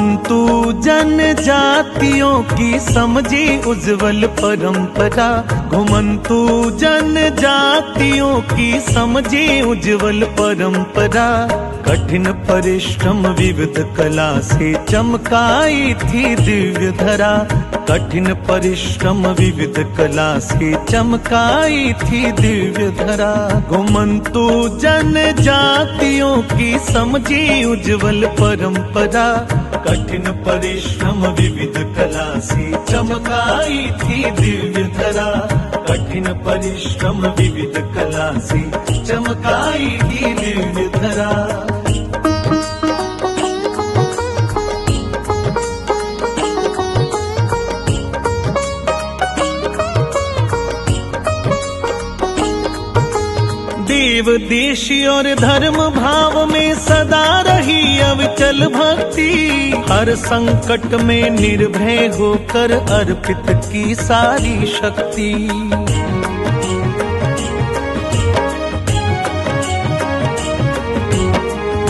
घुमंतु जनजातियों की समझी उज्जवल परंपरा। घुमंतु जनजातियों की समझी उज्जवल परंपरा। कठिन परिश्रम विविध कला से चमकाई थी दिव्य धरा। कठिन परिश्रम विविध कला से चमकाई थी दिव्य धरा। घुमंतु जनजातियों की समझी उज्जवल परंपरा। कठिन परिश्रम विविध कला से चमकाई थी दिव्य धरा। कठिन परिश्रम विविध कला से चमकाई थी दिव्य धरा। देव देश और धर्म भाव में सदा रही अविचल भक्ति। हर संकट में निर्भय होकर अर्पित की सारी शक्ति।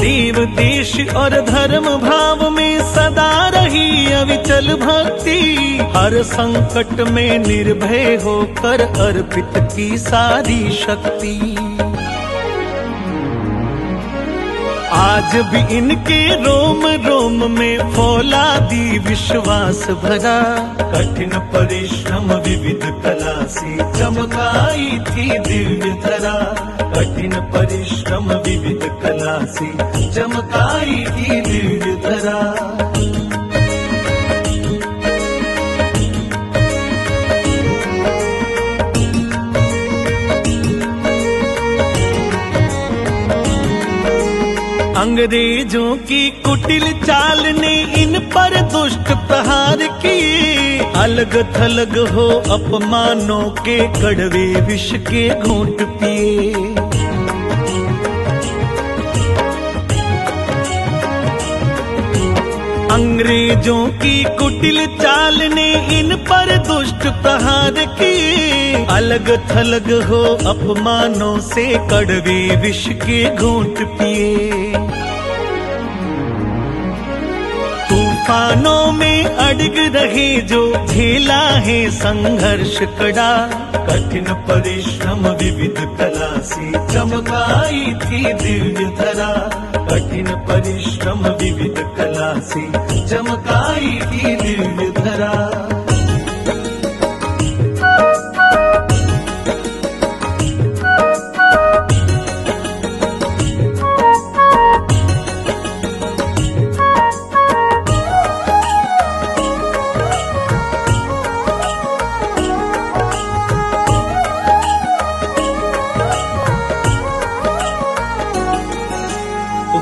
देव देश और धर्म भाव में सदा रही अविचल भक्ति। हर संकट में निर्भय होकर अर्पित की सारी शक्ति। आज भी इनके रोम रोम में फौलादी विश्वास भरा। कठिन परिश्रम विविध कला से चमकाई थी दिव्य धरा। कठिन परिश्रम विविध कला से चमकाई थी दिव्य धरा। अंग्रेजों की कुटिल चाल ने इन पर दुष्ट प्रहार किए। अलग थलग हो अपमानों के कड़वे विष के घूंट पिए। अंग्रेजों की कुटिल चाल ने इन पर दुष्ट प्रहार किए। अलग थलग हो अपमानों से कड़वे विष के घूंट पिए। तूफानों में अड़ग रहे जो झेला है संघर्ष कड़ा। कठिन परिश्रम विविध कला से चमकाई थी दिव्य धरा। कठिन परिश्रम विविध कला से चमकाई थी दिव्य धरा।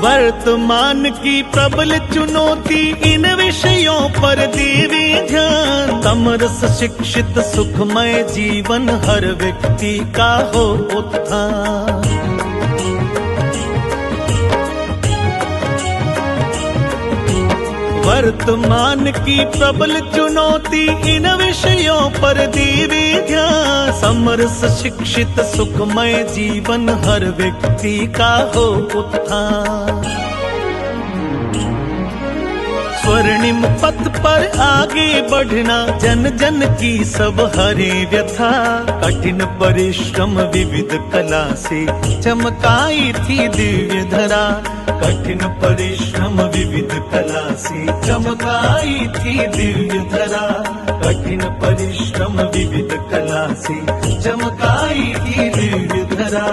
वर्तमान की प्रबल चुनौती इन विषयों पर देवे ध्यान। समरस शिक्षित सुखमय जीवन हर व्यक्ति का हो उत्थान। वर्तमान की प्रबल चुनौती इन विषयों पर देवे ध्यान। समरस शिक्षित सुखमय जीवन हर व्यक्ति का हो उत्थान। स्वर्णिम पथ पर आगे बढ़ना जन जन की सब हरे व्यथा। कठिन परिश्रम विविध कला से चमकाई थी दिव्य धरा। कठिन परिश्रम विविध कला से चमकाई थी दिव्य धरा। कठिन परिश्रम विविध कला से चमकाई थी दिव्य धरा।